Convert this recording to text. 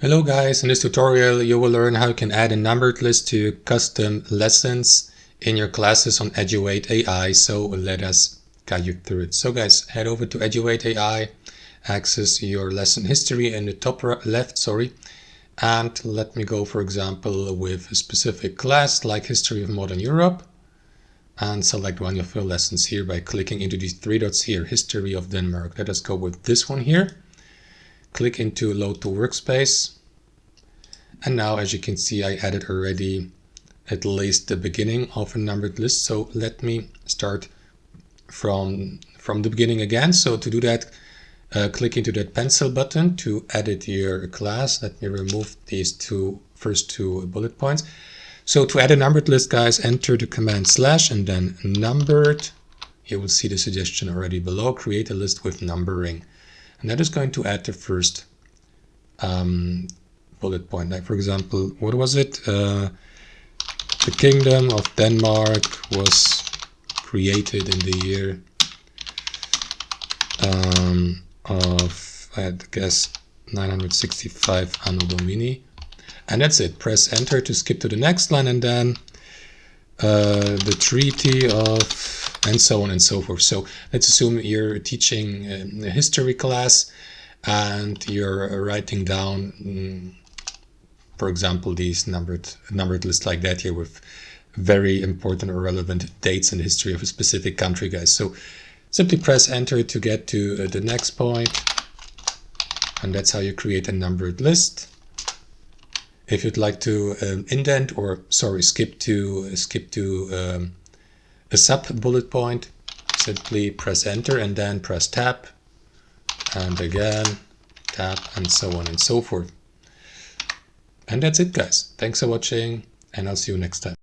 Hello guys, in this tutorial you will learn how you can add a numbered list to custom lessons in your classes on Eduaide AI. So let us guide you through it. So guys, head over to Eduaide AI, access your lesson history in the top left, and let me go, for example, with a specific class like History of Modern Europe, and select one of your lessons here by clicking into these three dots here, History of Denmark. Let us go with this one here. Click into Load to Workspace. And now, as you can see, I added already at least the beginning of a numbered list. So let me start from the beginning again. So to do that, click into that pencil button to edit your class. Let me remove these first two bullet points. So to add a numbered list, guys, enter the command / and then numbered. You will see the suggestion already below. Create a list with numbering. And that is going to add the first bullet point. Like, for example, what was it? The Kingdom of Denmark was created in the year of, I guess, 965 Anno Domini. And that's it. Press enter to skip to the next line, and then the treaty of, and so on and so forth. So let's assume you're teaching a history class and you're writing down, for example, these numbered lists like that here with very important or relevant dates in the history of a specific country, guys. So simply press enter to get to the next point, and that's how you create a numbered list. If you'd like to indent or skip to a sub bullet point, simply press enter and then press tab, and again tab, and so on and so forth. And that's it, guys. Thanks for watching, and I'll see you next time.